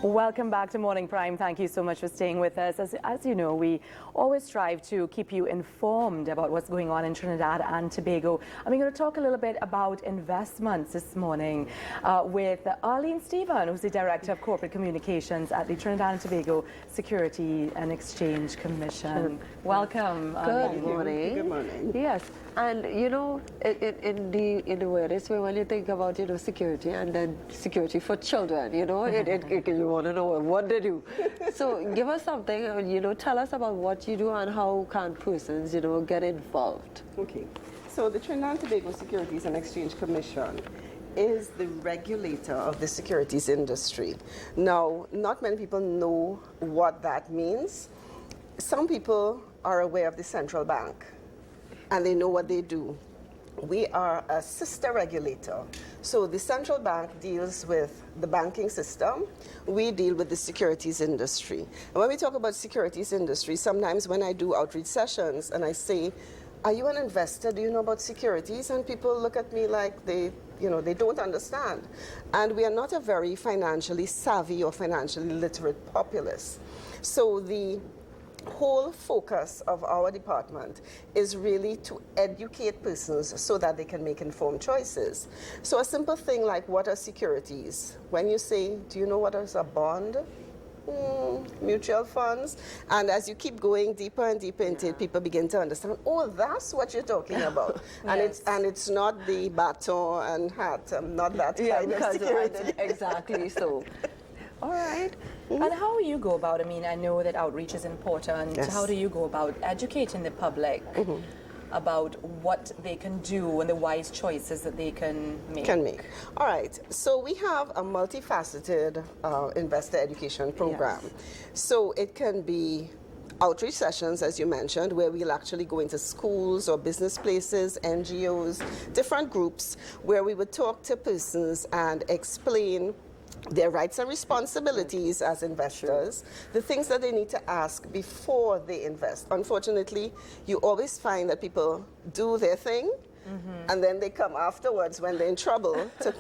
Welcome back to Morning Prime. Thank you so much for staying with us. As you know, we always strive to keep you informed about what's going on in Trinidad and Tobago. And we're going to talk a little bit about investments this morning with Arlene Stephen, who's the Director of Corporate Communications at the Trinidad and Tobago Securities and Exchange Commission. Welcome. Good morning. Good morning. Yes, and you know, in the weirdest way, when you think about security and then security for children, you want to know what they do. So give us something, tell us about what you do and how can persons, get involved. Okay. So the Trinidad and Tobago Securities and Exchange Commission is the regulator of the securities industry. Now, not many people know what that means. Some people are aware of the central bank and they know what they do. We are a sister regulator. So the central bank deals with the banking system. We deal with the securities industry. And when we talk about securities industry, sometimes when I do outreach sessions and I say, are you an investor? Do you know about securities? And people look at me like they don't understand. And we are not a very financially savvy or financially literate populace. So the whole focus of our department is really to educate persons so that they can make informed choices. So a simple thing like what are securities? When you say, do you know what is a bond? Mutual funds. And as you keep going deeper and deeper into it, people begin to understand, oh, that's what you're talking about. Yes. And it's not the baton and hat, not that kind of security. Exactly so. All right. And how do you go about, I know that outreach is important. Yes. How do you go about educating the public about what they can do and the wise choices that they can make? All right. So we have a multifaceted investor education program. Yes. So it can be outreach sessions, as you mentioned, where we'll actually go into schools or business places, NGOs, different groups, where we would talk to persons and explain their rights and responsibilities as investors, the things that they need to ask before they invest. Unfortunately, you always find that people do their thing and then they come afterwards when they're in trouble to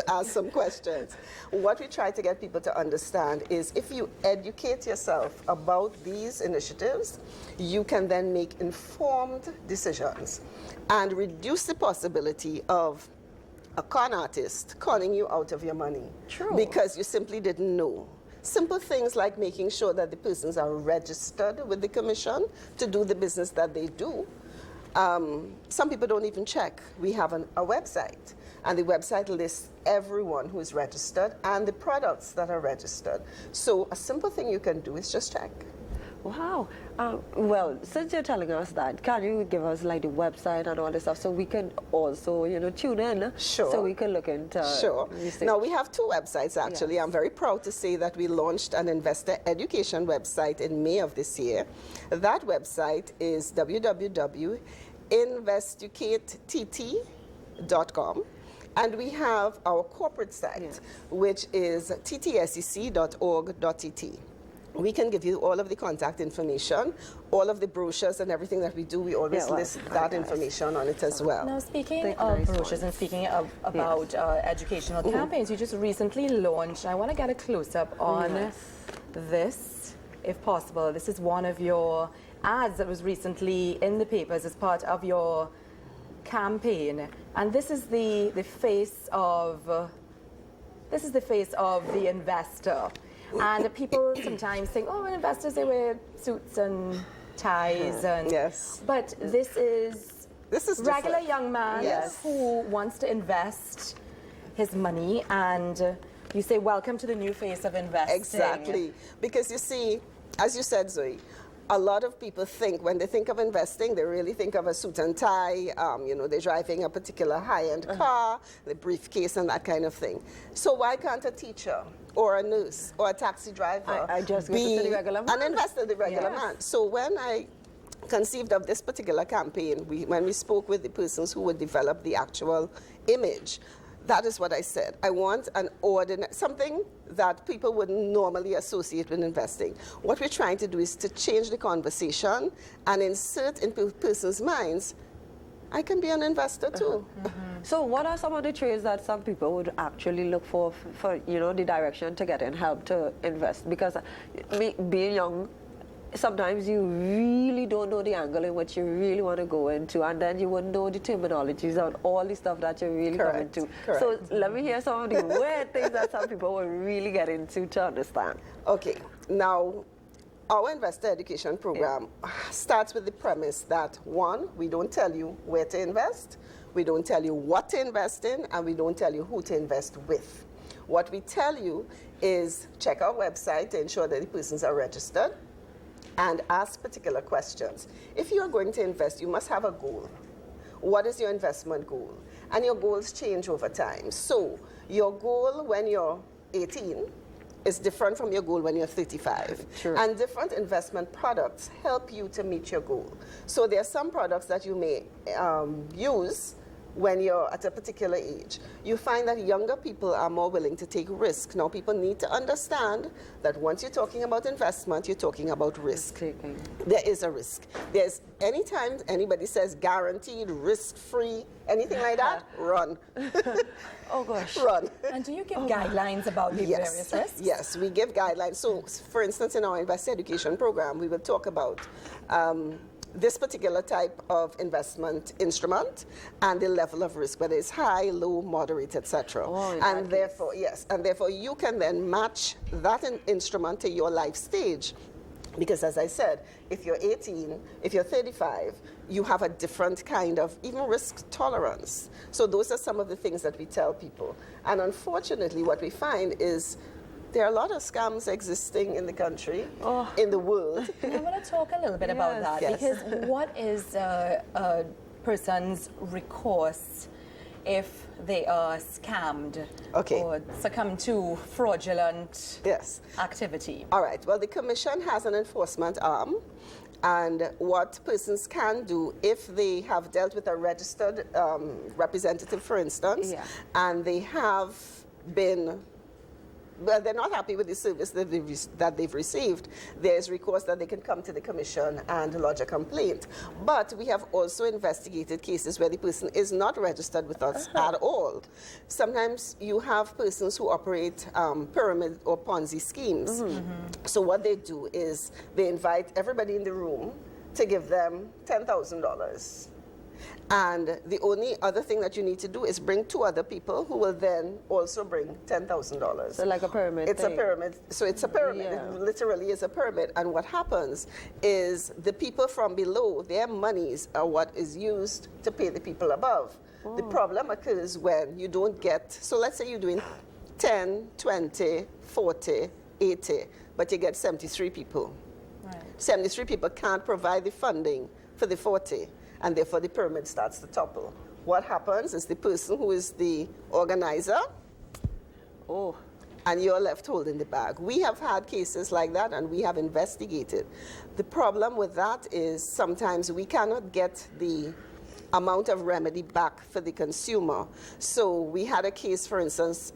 ask some questions. What we try to get people to understand is if you educate yourself about these initiatives, you can then make informed decisions and reduce the possibility of a con artist calling you out of your money. True. Because you simply didn't know. Simple things like making sure that the persons are registered with the commission to do the business that they do. Some people don't even check. We have a website, and the website lists everyone who is registered and the products that are registered. So a simple thing you can do is just check. Wow. Well, since you're telling us that, can you give us like the website and all this stuff so we can also, tune in? Sure. So we can look into research. Now, we have two websites, actually. Yes. I'm very proud to say that we launched an investor education website in May of this year. That website is www.investucatett.com. And we have our corporate site, which is TTSEC.org.tt. We can give you all of the contact information, all of the brochures and everything that we do. We always list that information on it as well. Now, speaking of brochures and speaking about educational campaigns, you just recently launched, I want to get a close-up on this, if possible. This is one of your ads that was recently in the papers as part of your campaign. And this is the face of the investor. And people sometimes think, oh, when investors, they wear suits and ties. And But this is regular young man who wants to invest his money. And you say, welcome to the new face of investing. Exactly. Because you see, as you said, Zoe, a lot of people think, when they think of investing, they really think of a suit and tie, they're driving a particular high-end car, the briefcase and that kind of thing. So why can't a teacher or a nurse or a taxi driver be the regular man? An investor, the regular man? So when I conceived of this particular campaign, when we spoke with the persons who would develop the actual image, that is what I said. I want an ordinary, something that people wouldn't normally associate with investing. What we're trying to do is to change the conversation and insert in persons' minds, I can be an investor too. So what are some of the trades that some people would actually look for, you know, the direction to get in help to invest? Because being young, sometimes you really don't know the angle in which you really want to go into, and then you wouldn't know the terminologies and all the stuff that you're really coming into. So let me hear some of the weird things that some people will really get into to understand. Okay, now our investor education program starts with the premise that, one, we don't tell you where to invest, we don't tell you what to invest in, and we don't tell you who to invest with. What we tell you is check our website to ensure that the persons are registered, and ask particular questions. If you are going to invest, you must have a goal. What is your investment goal? And your goals change over time. So your goal when you're 18 is different from your goal when you're 35. Sure. And different investment products help you to meet your goal. So there are some products that you may use when you're at a particular age. You find that younger people are more willing to take risk. Now, people need to understand that once you're talking about investment, you're talking about risk. There is a risk. There's anytime anybody says guaranteed, risk-free, anything like that, run. Oh gosh. Run. And do you give guidelines about the various risks? Yes, we give guidelines. So, for instance, in our investor education program, we will talk about this particular type of investment instrument and the level of risk, whether it's high, low, moderate, etc. And therefore, you can then match that instrument to your life stage. Because as I said, if you're 18, if you're 35, you have a different kind of even risk tolerance. So those are some of the things that we tell people. And unfortunately, what we find is there are a lot of scams existing in the country, in the world. I want to talk a little bit about that, because what is a person's recourse if they are scammed or succumb to fraudulent activity? All right. Well, the Commission has an enforcement arm. And what persons can do if they have dealt with a registered representative, for instance, and they have been well, they're not happy with the service that they've received, there's recourse that they can come to the Commission and lodge a complaint. But we have also investigated cases where the person is not registered with us at all. Sometimes you have persons who operate pyramid or Ponzi schemes. So what they do is they invite everybody in the room to give them $10,000. And the only other thing that you need to do is bring 2 other people who will then also bring $10,000. So like a pyramid It's a pyramid. So it's a pyramid. It literally is a pyramid. And what happens is the people from below, their monies are what is used to pay the people above. The problem occurs when you don't get, so let's say you're doing 10, 20, 40, 80, but you get 73 people. 73 people can't provide the funding for the 40. And therefore the pyramid starts to topple. What happens is the person who is the organizer, and you're left holding the bag. We have had cases like that, and we have investigated. The problem with that is sometimes we cannot get the amount of remedy back for the consumer. So we had a case, for instance,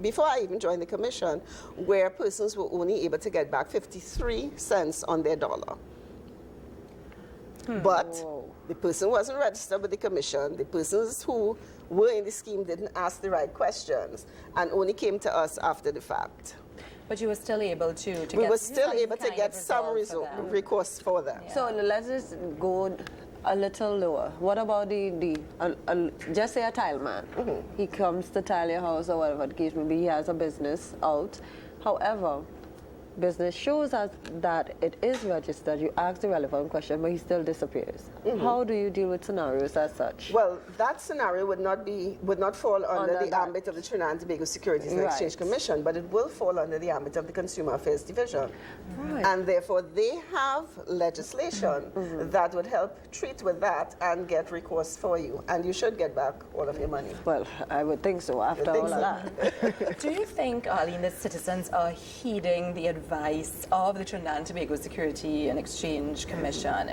before I even joined the Commission, where persons were only able to get back 53 cents on their dollar. But the person wasn't registered with the Commission. The persons who were in the scheme didn't ask the right questions and only came to us after the fact. But you were still able to get we were still able to get some recourse for them. So let's just go a little lower. What about just say a tile man? He comes to tile your house or whatever the case may be. He has a business out. However, business shows us that it is registered. You ask the relevant question, but he still disappears. How do you deal with scenarios as such? Well, that scenario would not fall under the ambit of the Trinidad and Tobago Securities and Exchange Commission, but it will fall under the ambit of the Consumer Affairs Division. And therefore, they have legislation that would help treat with that and get recourse for you. And you should get back all of your money. Well, I would think so after all of that. Do you think, Arlene, that citizens are heeding the advice of the Trinidad and Tobago Securities and Exchange Commission?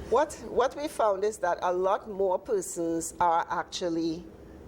What we found is that a lot more persons are actually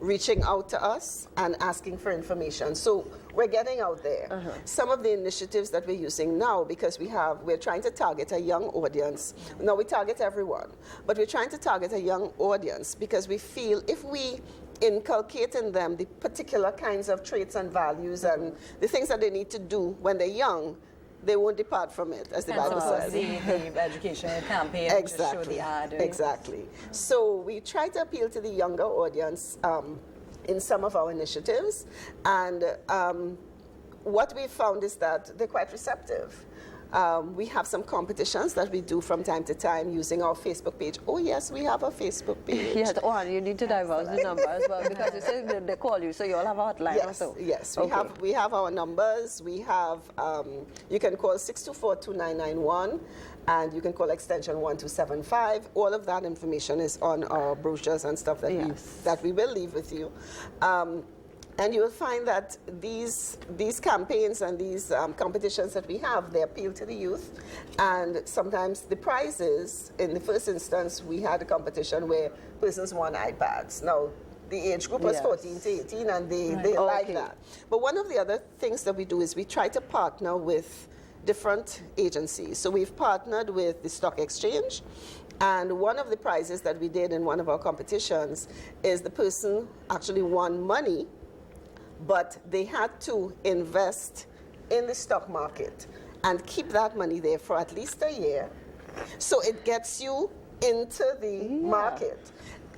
reaching out to us and asking for information. So we're getting out there. Some of the initiatives that we're using now, because we're trying to target a young audience. Now we target everyone, but we're trying to target a young audience because we feel if we inculcate in them the particular kinds of traits and values and the things that they need to do when they're young, they won't depart from it, as the Bible says. The educational campaign to show the ad. Exactly. So we try to appeal to the younger audience in some of our initiatives, and what we found is that they're quite receptive. We have some competitions that we do from time to time using our Facebook page. Oh yes, we have a Facebook page. Yes, and you need to divulge the number as well, because you said they call you, so you all have a hotline Yes, also. yes, Okay. we have our numbers. We have, you can call 624-2991, and you can call extension 1275. All of that information is on our brochures and stuff that, Yes. we will leave with you. And you will find that these campaigns and these competitions that we have, they appeal to the youth. And sometimes the prizes, in the first instance, we had a competition where persons won iPads. Now, the age group was Yes. 14 to 18, and they like that. But one of the other things that we do is we try to partner with different agencies. So we've partnered with the Stock Exchange, and one of the prizes that we did in one of our competitions is the person actually won money, but they had to invest in the stock market and keep that money there for at least a year. So it gets you into the market.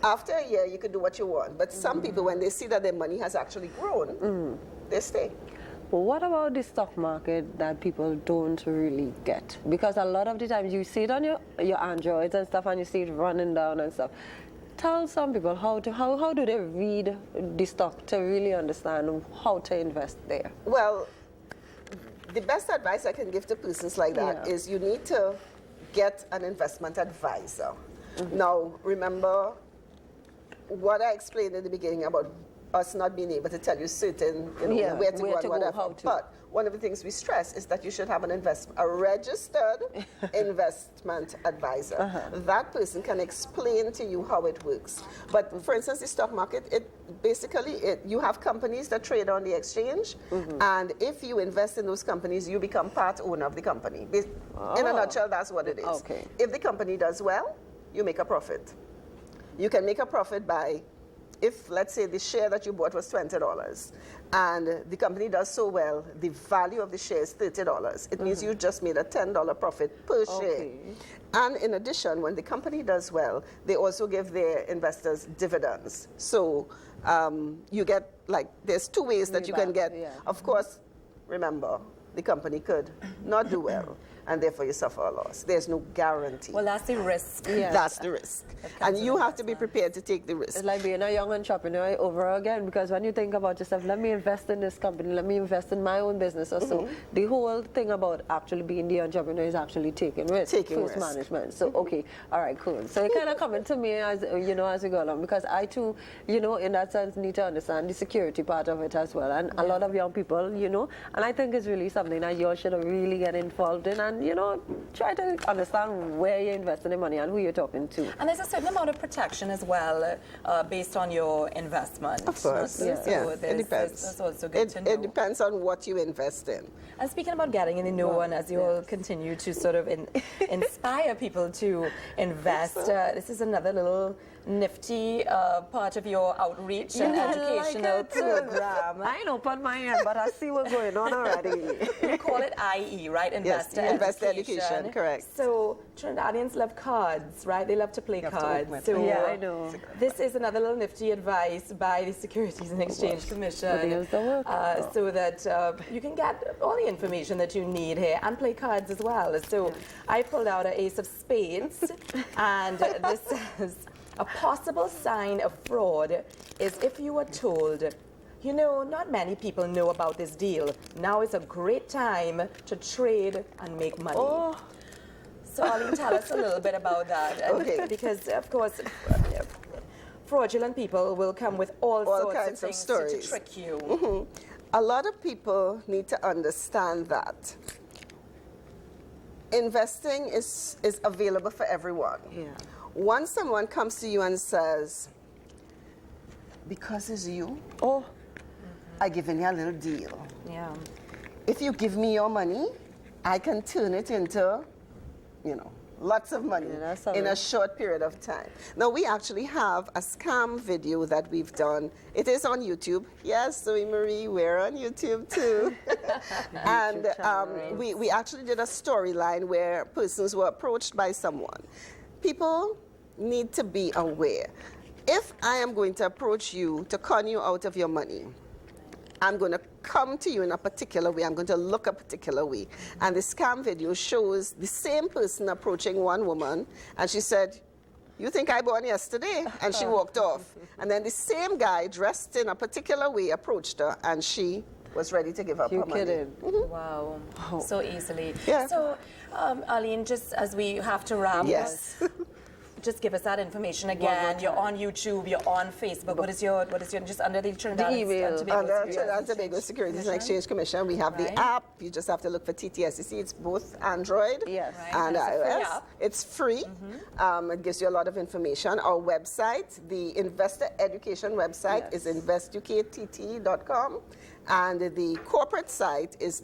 After a year, you can do what you want. But some people, when they see that their money has actually grown, they stay. But what about the stock market that people don't really get? Because a lot of the times you see it on your Androids and stuff, and you see it running down and stuff. Tell some people how do they read the stock to really understand how to invest there? Well, the best advice I can give to persons like that is you need to get an investment advisor. Now, remember what I explained in the beginning about us not being able to tell you certain, where to go and whatever. how to. But one of the things we stress is that you should have a registered investment advisor. That person can explain to you how it works. But for instance, the stock market, you have companies that trade on the exchange, and if you invest in those companies, you become part owner of the company. In a nutshell, that's what it is. Okay. If the company does well, you make a profit. You can make a profit by, if let's say the share that you bought was $20 and the company does so well, the value of the share is $30. It means you just made a $10 profit per share. And in addition, when the company does well, they also give their investors dividends. So you get, there's two ways that you can get. Of course, remember, the company could not do well, and therefore you suffer a loss. There's no guarantee. Well, that's the risk. Yes. That's the risk. And you have to be prepared to take the risk. It's like being a young entrepreneur over again, because when you think about yourself, let me invest in this company, let me invest in my own business or so. The whole thing about actually being the entrepreneur is actually taking risk. First management. So, okay, all right, cool. So it kind of coming to me as we go along, because I too, in that sense, need to understand the security part of it as well. And a lot of young people, and I think it's really something that you all should really get involved in and, try to understand where you're investing your money and who you're talking to. And there's a certain amount of protection as well based on your investment. Of course, So it depends. That's also good to know. It depends on what you invest in. And speaking about getting in the know, and as you all continue to sort of inspire people to invest, this is another little nifty part of your outreach and educational program. I ain't opened my hand, but I see what's going on already. You call it IE, right? Investor Education, correct. So Trinidadians love cards, right? They love to play cards. So Yeah, I know. this is another little nifty advice by the Securities and Exchange Commission, so that you can get all the information that you need here and play cards as well. So I pulled out an ace of spades, and this says, a possible sign of fraud is if you were told, not many people know about this deal. Now is a great time to trade and make money. So Arlene, tell us a little bit about that. Okay. Because, of course, fraudulent people will come with all sorts of things to trick you. A lot of people need to understand that investing is available for everyone. Once someone comes to you and says, because it's you, Oh, I giving you a little deal. Yeah. If you give me your money, I can turn it into, lots of money Yeah, that's all in a right. short period of time. Now, we actually have a scam video that we've done. It is on YouTube. Yes, Zoe Marie, we're on YouTube too. And we actually did a storyline where persons were approached by someone. People need to be aware. If I am going to approach you to con you out of your money, I'm going to come to you in a particular way. I'm going to look a particular way. And the scam video shows the same person approaching one woman, and she said, "You think I born yesterday?" And she walked off. And then the same guy, dressed in a particular way, approached her, and she was ready to give up you her money. kidding? Wow. So easily. Yeah. So, Arlene, just as we have to wrap, Yes. just give us that information again. You're on YouTube, you're on Facebook. What is your, just under the Trinidad The email. and Tobago Under Securities Trinidad and Tobago Securities and Exchange Commission, we have Right. the app. You just have to look for TTSEC. It's both Android Yes. Right. and It's a free iOS. app. It's free. It gives you a lot of information. Our website, the investor education website, is investukatt.com. And the corporate site is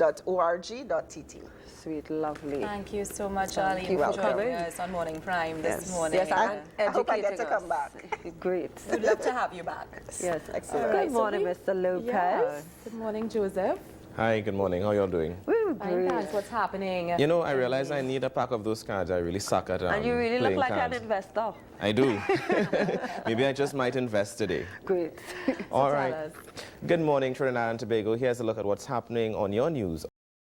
www.ttsec.org.tt. Sweet, lovely. Thank you so much, Thank Arlene, you for for joining coming. us on Morning Prime this morning. Yes, and I hope I get educating to come us. back. Great. We'd love to have you back. Yes, Excellent. All right, Good so morning, we- Mr. Lopez. Yes. Good morning, Joseph. Hi, good morning. How y'all doing? Woo, Fine, great. thanks. What's happening? You know, I realize I need a pack of those cards. I really suck at And you really look playing like cards. an investor. I do. Maybe I just might invest today. Great. All tell right. us. Good morning, Trinidad and Tobago. Here's a look at what's happening on your news